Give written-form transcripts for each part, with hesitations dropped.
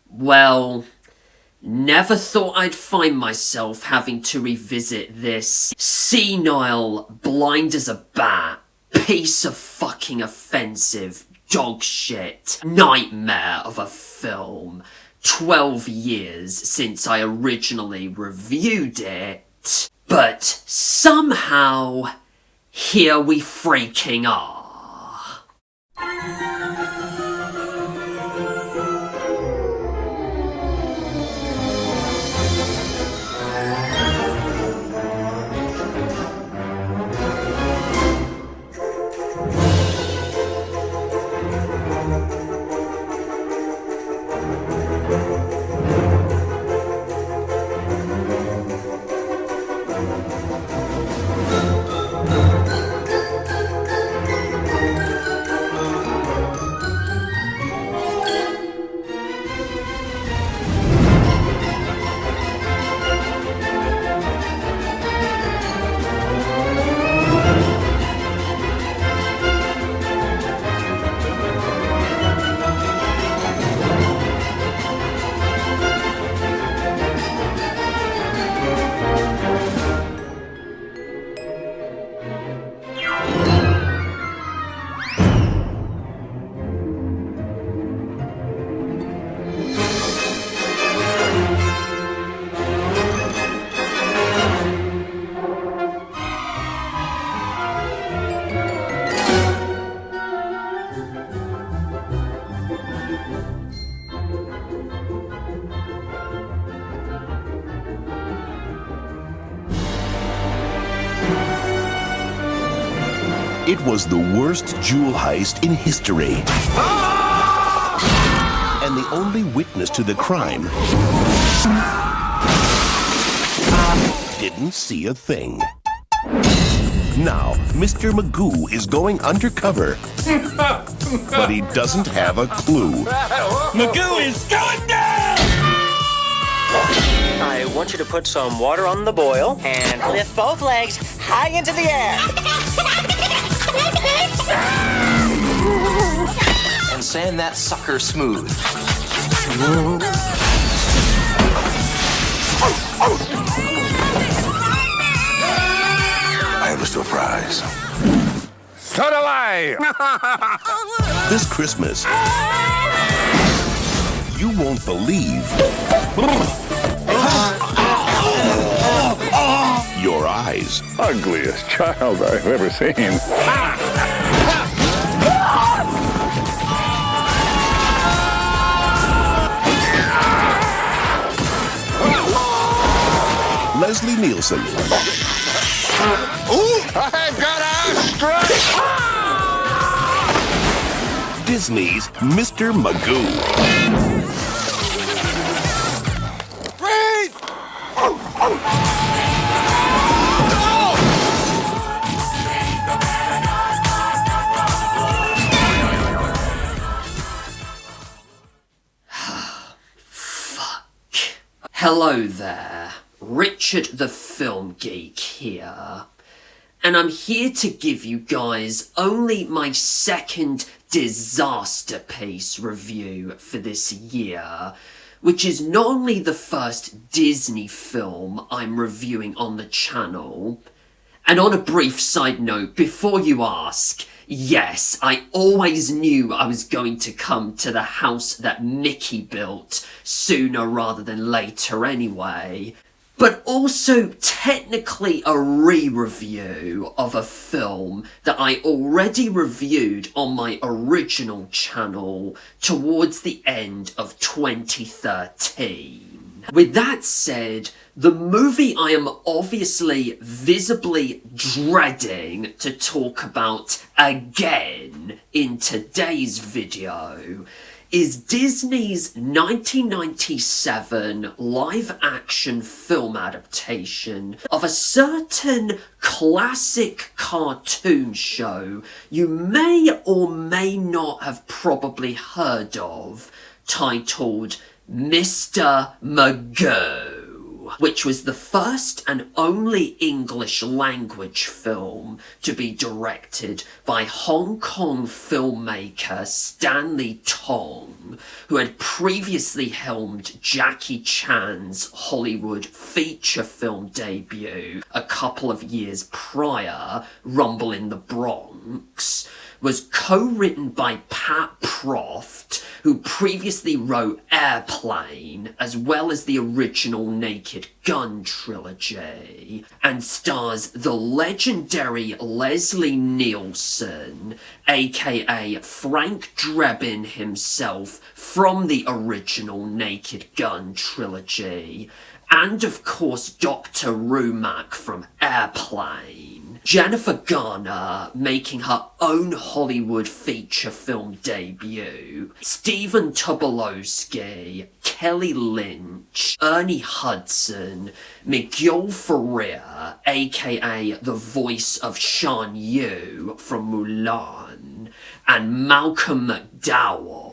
Well, never thought I'd find myself having to revisit this senile, blind as a bat, piece of fucking offensive dog shit nightmare of a film 12 years since I originally reviewed it. But somehow, here we freaking are. It was the worst jewel heist in history. And the only witness to the crime didn't see a thing. Now, Mr. Magoo is going undercover, but he doesn't have a clue. Magoo is going down! I want you to put some water on the boil and lift both legs high into the air. And sand that sucker smooth. I have a surprise. So do I! This Christmas, you won't believe your eyes. Ugliest child I've ever seen. Leslie Nielsen. Ooh, I've got a strike! Disney's Mr. Magoo. Freeze! Hello there, Richard the Film Geek here, and I'm here to give you guys only my second disasterpiece review for this year, which is not only the first Disney film I'm reviewing on the channel. And on a brief side note, before you ask, yes, I always knew I was going to come to the house that Mickey built sooner rather than later anyway. But also technically a re-review of a film that I already reviewed on my original channel towards the end of 2013. With that said, the movie I am obviously visibly dreading to talk about again in today's video is Disney's 1997 live-action film adaptation of a certain classic cartoon show you may or may not have probably heard of, titled Mr. Magoo. which was the first and only English language film to be directed by Hong Kong filmmaker Stanley Tong, who had previously helmed Jackie Chan's Hollywood feature film debut a couple of years prior, Rumble in the Bronx, was co-written by Pat Proft, who previously wrote Airplane, as well as the original Naked Gun trilogy, and stars the legendary Leslie Nielsen, aka Frank Drebin himself from the original Naked Gun trilogy, and of course Dr. Rumack from Airplane. Jennifer Garner making her own Hollywood feature film debut, Stephen Tobolowsky, Kelly Lynch, Ernie Hudson, Miguel Ferrer, aka the voice of Shan Yu from Mulan, and Malcolm McDowell,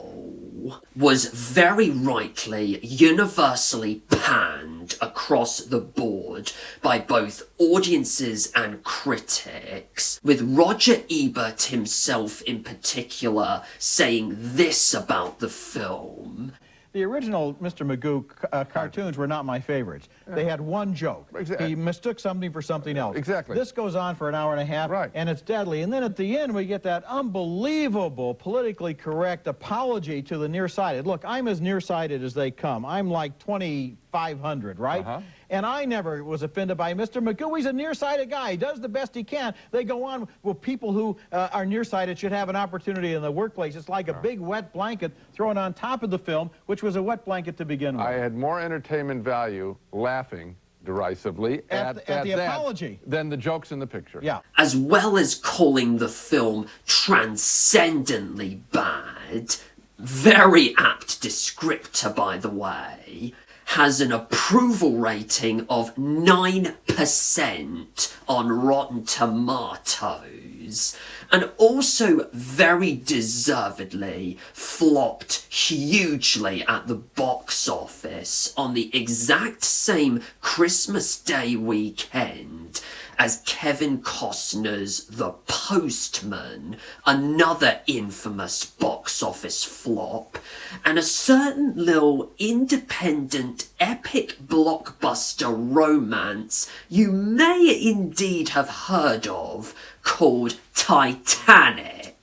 was very rightly universally panned across the board by both audiences and critics, with Roger Ebert himself in particular saying this about the film. The original Mr. Magoo cartoons were not my favorites. They had one joke. Exactly. He mistook something for something else. Exactly. This goes on for an hour and a half, Right. and it's deadly. And then at the end, we get that unbelievable, politically correct apology to the nearsighted. Look, I'm as nearsighted as they come. I'm like 2,500, right? And I never was offended by Mr. Magoo. He's a nearsighted guy. He does the best he can. They go on, well, people who are nearsighted should have an opportunity in the workplace. It's like a big wet blanket thrown on top of the film, which was a wet blanket to begin with. I had more entertainment value laughing derisively At the apology than the jokes in the picture. Yeah. As well as calling the film transcendently bad, very apt descriptor by the way, has an approval rating of 9% on Rotten Tomatoes, and also very deservedly flopped hugely at the box office on the exact same Christmas Day weekend as Kevin Costner's The Postman, another infamous box office flop, and a certain little independent epic blockbuster romance you may indeed have heard of called Titanic.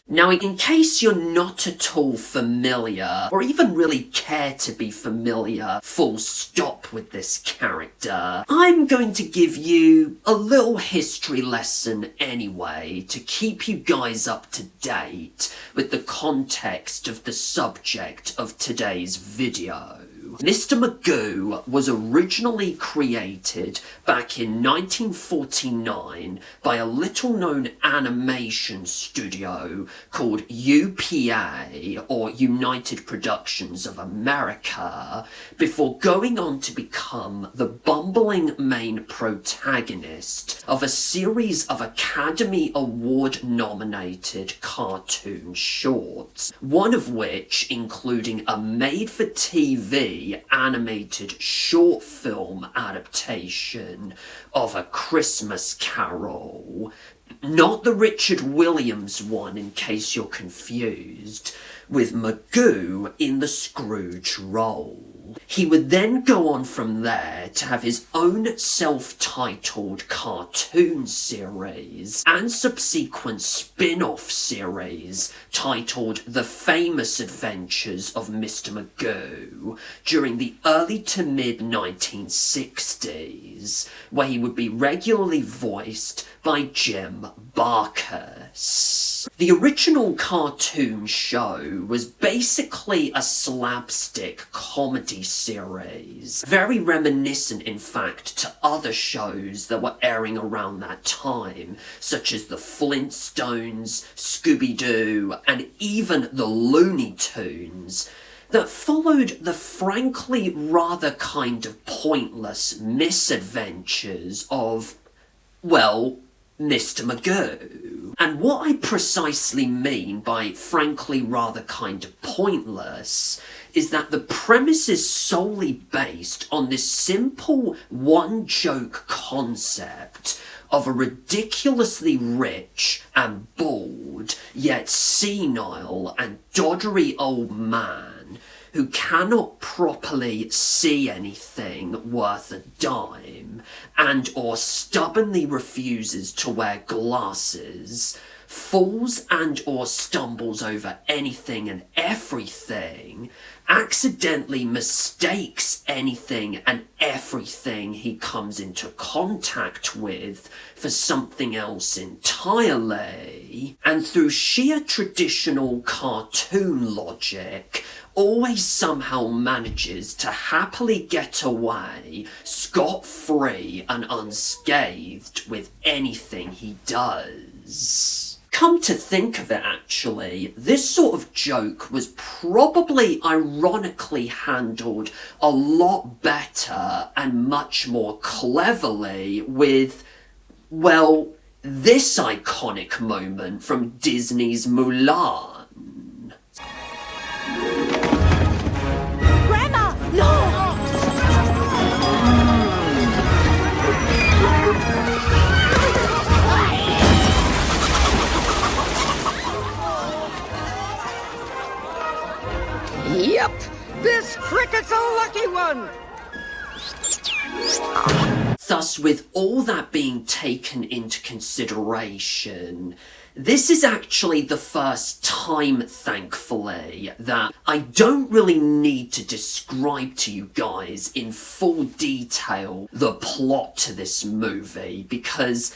Now, in case you're not at all familiar, or even really care to be familiar, full stop, with this character, I'm going to give you a little history lesson anyway, to keep you guys up to date with the context of the subject of today's video. Mr. Magoo was originally created back in 1949 by a little-known animation studio called UPA, or United Productions of America, before going on to become the bumbling main protagonist of a series of Academy Award-nominated cartoon shorts, one of which including a made-for-TV animated short film adaptation of A Christmas Carol. Not the Richard Williams one, in case you're confused, with Magoo in the Scrooge role. He would then go on from there to have his own self-titled cartoon series and subsequent spin-off series titled The Famous Adventures of Mr. Magoo during the early to mid-1960s, where he would be regularly voiced by Jim Barkus. The original cartoon show was basically a slapstick comedy series, very reminiscent in fact to other shows that were airing around that time, such as the Flintstones, Scooby-Doo, and even the Looney Tunes, that followed the frankly rather kind of pointless misadventures of, well, Mr. Magoo. And what I precisely mean by frankly rather kind of pointless pointless is that the premise is solely based on this simple one-joke concept of a ridiculously rich and bald, yet senile and doddery old man who cannot properly see anything worth a dime and or stubbornly refuses to wear glasses, falls and or stumbles over anything and everything, accidentally mistakes anything and everything he comes into contact with for something else entirely, and through sheer traditional cartoon logic, always somehow manages to happily get away scot-free and unscathed with anything he does. Come to think of it, actually, this sort of joke was probably ironically handled a lot better and much more cleverly with, well, this iconic moment from Disney's Mulan. Grandma, no! Yep, this cricket's a lucky one! Thus, with all that being taken into consideration, this is actually the first time, thankfully, that I don't really need to describe to you guys in full detail the plot to this movie, because,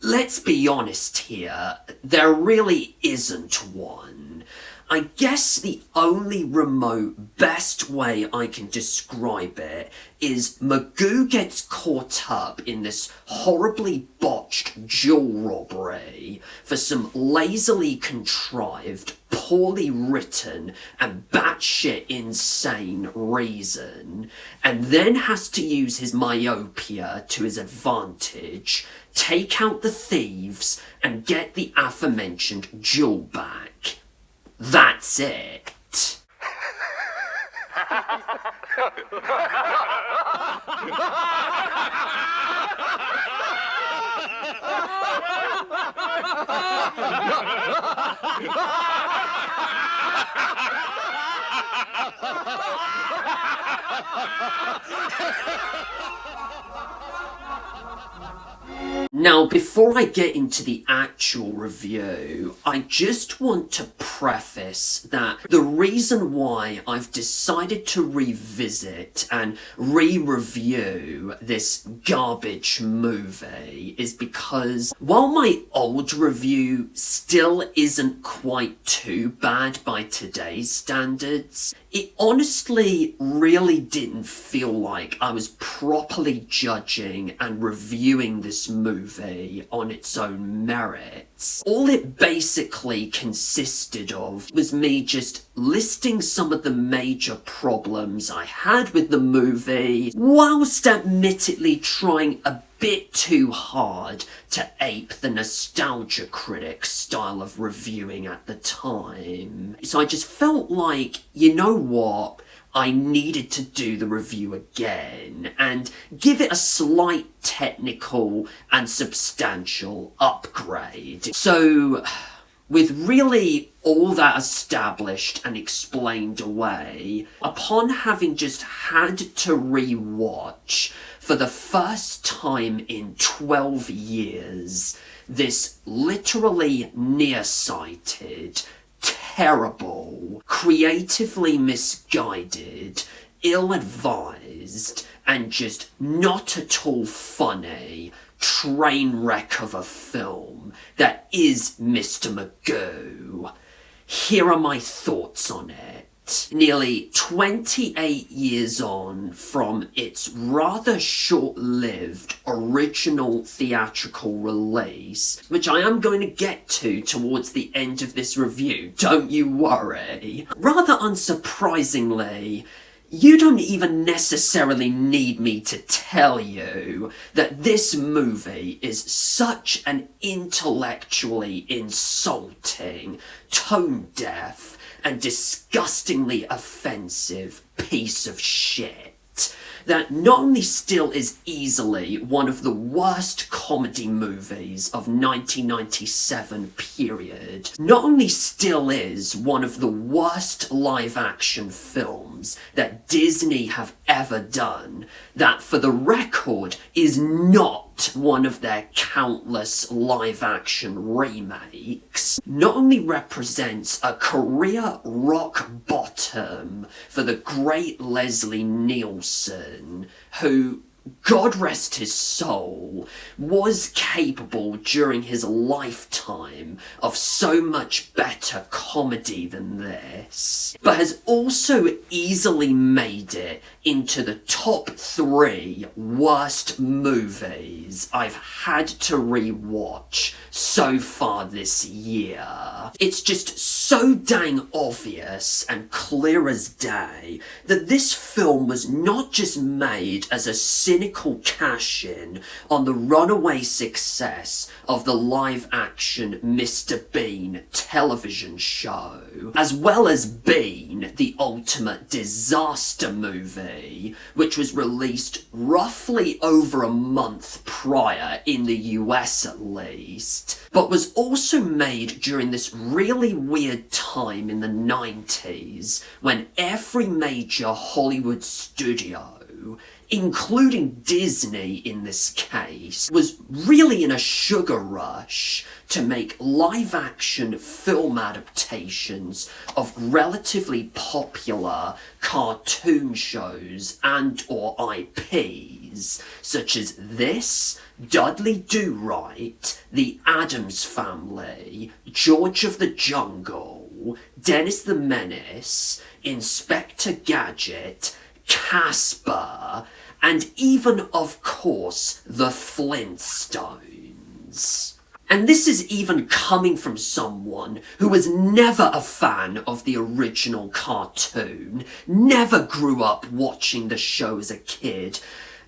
let's be honest here, there really isn't one. I guess the only remote best way I can describe it is Magoo gets caught up in this horribly botched jewel robbery for some lazily contrived, poorly written and batshit insane reason, and then has to use his myopia to his advantage, take out the thieves and get the aforementioned jewel back. That's it. Now, before I get into the actual review, I just want to preface that the reason why I've decided to revisit and re-review this garbage movie is because while my old review still isn't quite too bad by today's standards, it honestly really didn't feel like I was properly judging and reviewing this movie on its own merits. All it basically consisted of was me just listing some of the major problems I had with the movie, whilst admittedly trying a bit too hard to ape the nostalgia critic style of reviewing at the time. So I just felt like, you know what, I needed to do the review again and give it a slight technical and substantial upgrade. So, with really all that established and explained away, upon having just had to re-watch for the first time in 12 years, this literally nearsighted, terrible, creatively misguided, ill-advised, and just not at all funny train wreck of a film that is Mr. Magoo. Here are my thoughts on it. Nearly 28 years on from its rather short-lived original theatrical release, which I am going to get to towards the end of this review, don't you worry. Rather unsurprisingly, you don't even necessarily need me to tell you that this movie is such an intellectually insulting, tone-deaf, and disgustingly offensive piece of shit that not only still is easily one of the worst comedy movies of 1997 period, not only still is one of the worst live-action films that Disney have ever done, that for the record is not one of their countless live-action remakes, not only represents a career rock bottom for the great Leslie Nielsen, who, God rest his soul, was capable during his lifetime of so much better comedy than this, but has also easily made it into the top 3 worst movies I've had to rewatch so far this year. It's just so dang obvious and clear as day that this film was not just made as a cynical cash-in on the runaway success of the live-action Mr. Bean television show, as well as Bean, the ultimate disaster movie, which was released roughly over a month prior in the US at least, but was also made during this really weird time in the 90s when every major Hollywood studio, including Disney in this case, was really in a sugar rush to make live-action film adaptations of relatively popular cartoon shows and or IPs, such as this, Dudley Do-Right, The Addams Family, George of the Jungle, Dennis the Menace, Inspector Gadget, Casper, and even, of course, the Flintstones. And this is even coming from someone who was never a fan of the original cartoon, never grew up watching the show as a kid,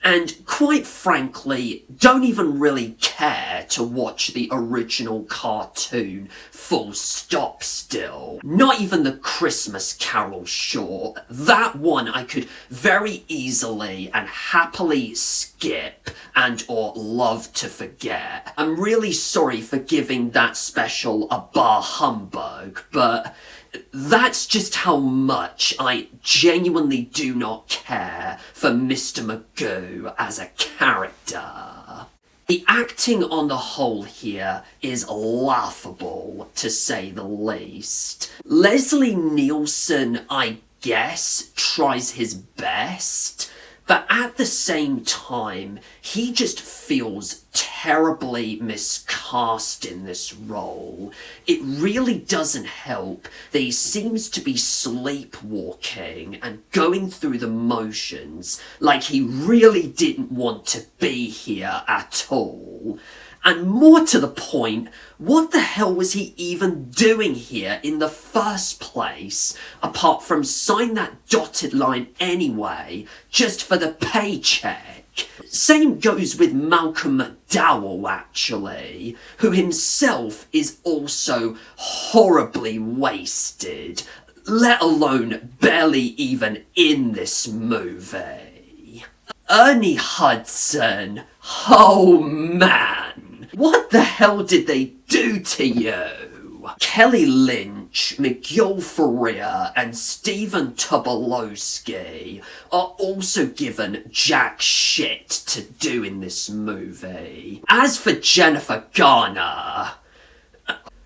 and quite frankly, don't even really care to watch the original cartoon full stop still. Not even the Christmas Carol, sure. That one I could very easily and happily skip and or love to forget. I'm really sorry for giving that special a bah humbug, but that's just how much I genuinely do not care for Mr. Magoo as a character. The acting on the whole here is laughable, to say the least. Leslie Nielsen, I guess, tries his best, but at the same time, he just feels terribly miscast in this role. It really doesn't help that he seems to be sleepwalking and going through the motions like he really didn't want to be here at all. And more to the point, what the hell was he even doing here in the first place, apart from sign that dotted line anyway, just for the paycheck? Same goes with Malcolm McDowell, actually, who himself is also horribly wasted, let alone barely even in this movie. Ernie Hudson, oh man, what the hell did they do to you? Kelly Lynch, Miguel Ferrer, and Stephen Tobolowsky are also given jack shit to do in this movie. As for Jennifer Garner,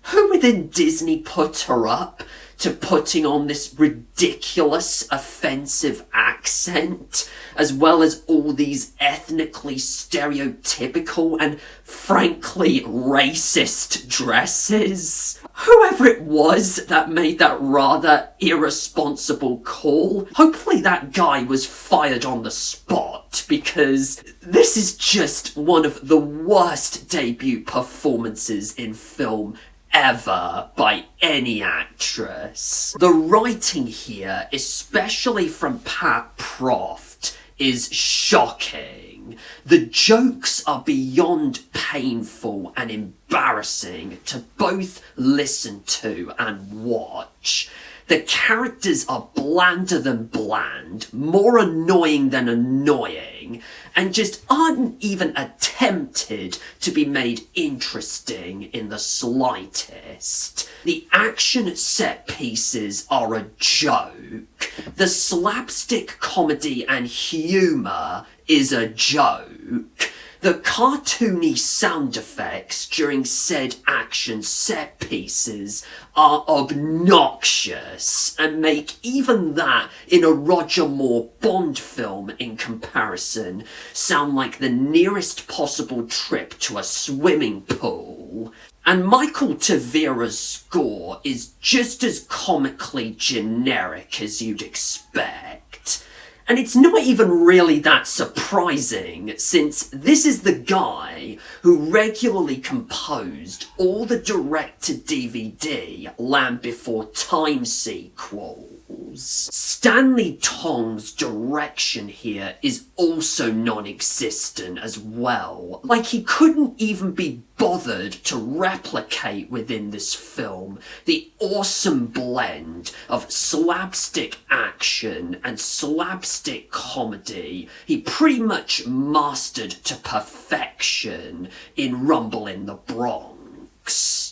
who within Disney put her up to putting on this ridiculous, offensive accent, as well as all these ethnically stereotypical and frankly racist dresses? Whoever it was that made that rather irresponsible call, hopefully that guy was fired on the spot, because this is just one of the worst debut performances in film ever by any actress. The writing here, especially from Pat Proft, is shocking. The jokes are beyond painful and embarrassing to both listen to and watch. The characters are blander than bland, more annoying than annoying, and just aren't even attempted to be made interesting in the slightest. The action set pieces are a joke. The slapstick comedy and humour is a joke. The cartoony sound effects during said action set pieces are obnoxious and make even that in a Roger Moore Bond film in comparison sound like the nearest possible trip to a swimming pool. And Michael Tavira's score is just as comically generic as you'd expect. And it's not even really that surprising, since this is the guy who regularly composed all the direct-to-DVD Land Before Time sequels. Stanley Tong's direction here is also non-existent as well. Like, he couldn't even be bothered to replicate within this film the awesome blend of slapstick action and slapstick comedy he pretty much mastered to perfection in Rumble in the Bronx.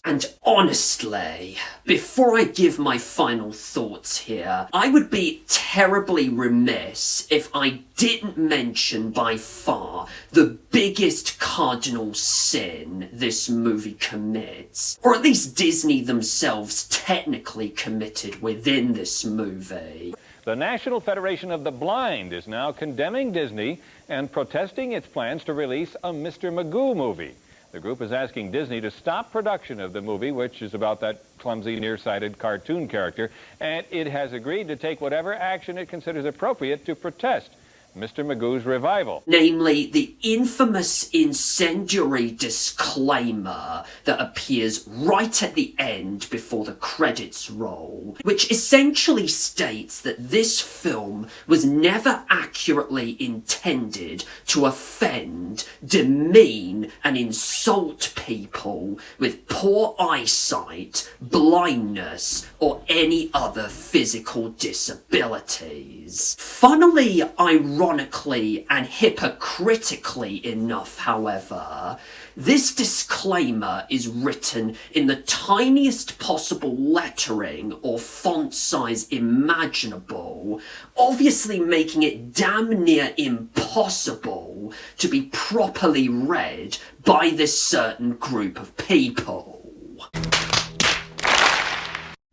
And honestly, before I give my final thoughts here, I would be terribly remiss if I didn't mention by far the biggest cardinal sin this movie commits, or at least Disney themselves technically committed within this movie. The National Federation of the Blind is now condemning Disney and protesting its plans to release a Mr. Magoo movie. The group is asking Disney to stop production of the movie, which is about that clumsy, nearsighted cartoon character, and it has agreed to take whatever action it considers appropriate to protest Mr. Magoo's revival. Namely, the infamous incendiary disclaimer that appears right at the end before the credits roll, which essentially states that this film was never accurately intended to offend, demean, and insult people with poor eyesight, blindness, or any other physical disabilities. Funnily, ironically and hypocritically enough, however, this disclaimer is written in the tiniest possible lettering or font size imaginable, obviously making it damn near impossible to be properly read by this certain group of people.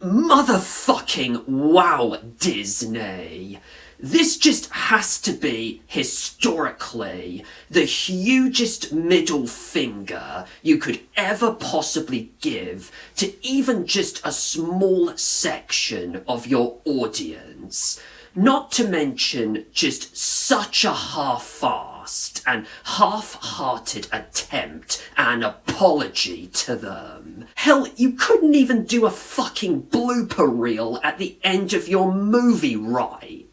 Motherfucking wow, Disney. This just has to be, historically, the hugest middle finger you could ever possibly give to even just a small section of your audience. Not to mention just such a half-assed and half-hearted attempt and apology to them. Hell, you couldn't even do a fucking blooper reel at the end of your movie, right?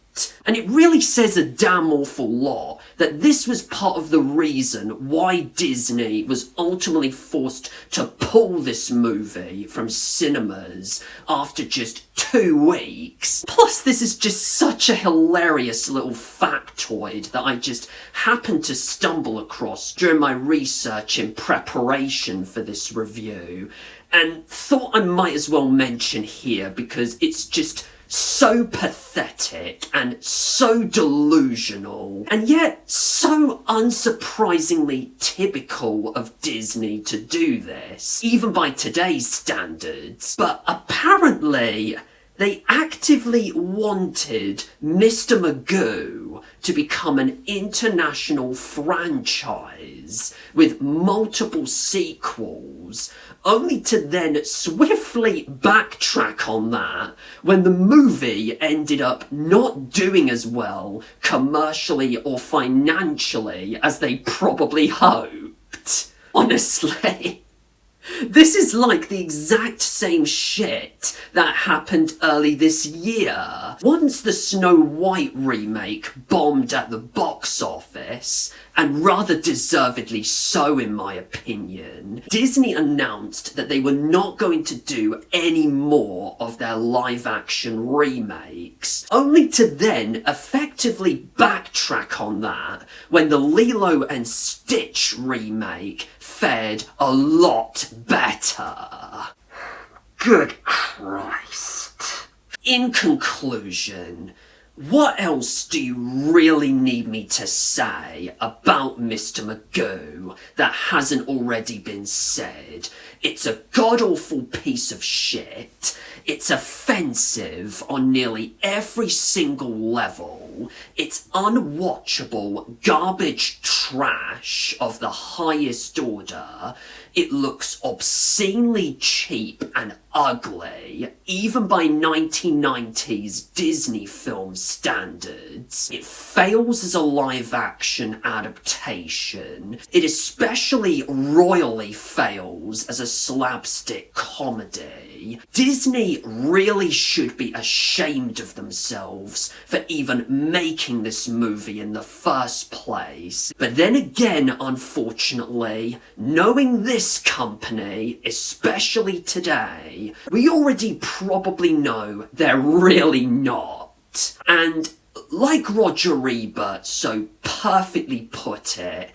And it really says a damn awful lot that this was part of the reason why Disney was ultimately forced to pull this movie from cinemas after just 2 weeks. Plus, this is just such a hilarious little factoid that I just happened to stumble across during my research in preparation for this review, and thought I might as well mention here because it's just so pathetic and so delusional, and yet so unsurprisingly typical of Disney to do this, even by today's standards. But apparently, they actively wanted Mr. Magoo to become an international franchise with multiple sequels, only to then swiftly backtrack on that when the movie ended up not doing as well commercially or financially as they probably hoped. Honestly. This is like the exact same shit that happened early this year. Once the Snow White remake bombed at the box office, and rather deservedly so in my opinion. Disney announced that they were not going to do any more of their live-action remakes, only to then effectively backtrack on that when the Lilo and Stitch remake fared a lot better. Good Christ. In conclusion, what else do you really need me to say about Mr. Magoo that hasn't already been said? It's a god-awful piece of shit. It's offensive on nearly every single level. It's unwatchable garbage trash of the highest order. It looks obscenely cheap and ugly, even by 1990s Disney film standards. It fails as a live-action adaptation. It especially royally fails as a slapstick comedy. Disney really should be ashamed of themselves for even making this movie in the first place. But then again, unfortunately, knowing this company, especially today, we already probably know they're really not. And like Roger Ebert so perfectly put it,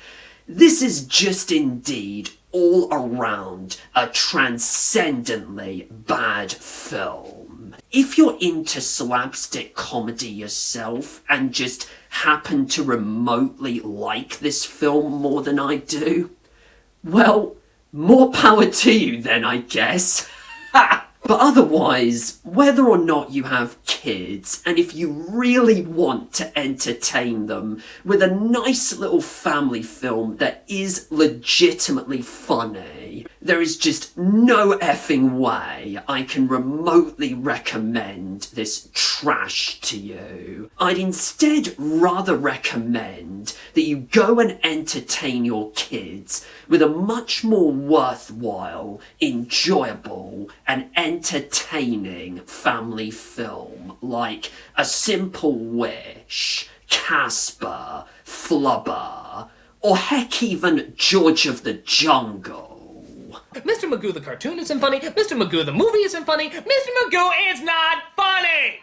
this is just indeed all around a transcendently bad film. If you're into slapstick comedy yourself and just happen to remotely like this film more than I do, well, more power to you then, I guess. But otherwise, whether or not you have kids, and if you really want to entertain them with a nice little family film that is legitimately funny, there is just no effing way I can remotely recommend this trash to you. I'd instead rather recommend that you go and entertain your kids with a much more worthwhile, enjoyable, and entertaining family film like A Simple Wish, Casper, Flubber, or heck even George of the Jungle. Mr. Magoo the cartoon isn't funny, Mr. Magoo the movie isn't funny, Mr. Magoo is not funny!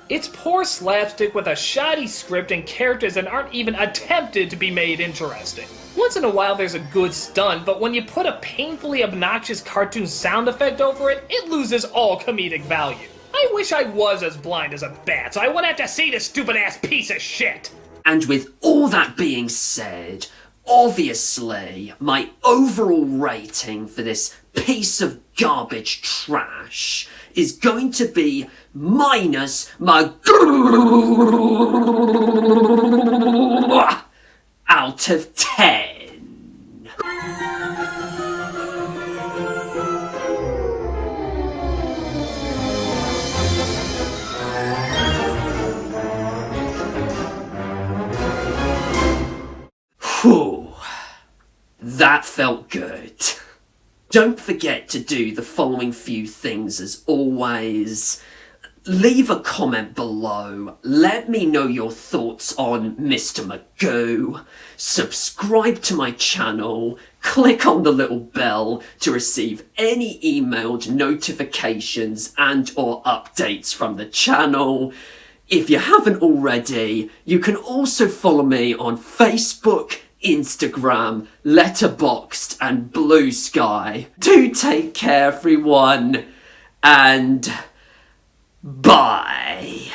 It's poor slapstick with a shoddy script and characters that aren't even attempted to be made interesting. Once in a while there's a good stunt, but when you put a painfully obnoxious cartoon sound effect over it, it loses all comedic value. I wish I was as blind as a bat, so I wouldn't have to see this stupid-ass piece of shit! And with all that being said, obviously, my overall rating for this piece of garbage trash is going to be minus my out of 10. Whew, that felt good. Don't forget to do the following few things as always. Leave a comment below, let me know your thoughts on Mr. Magoo, subscribe to my channel, click on the little bell to receive any emailed notifications and or updates from the channel. If you haven't already, you can also follow me on Facebook, Instagram, Letterboxd and Blue Sky. Do take care everyone, and bye.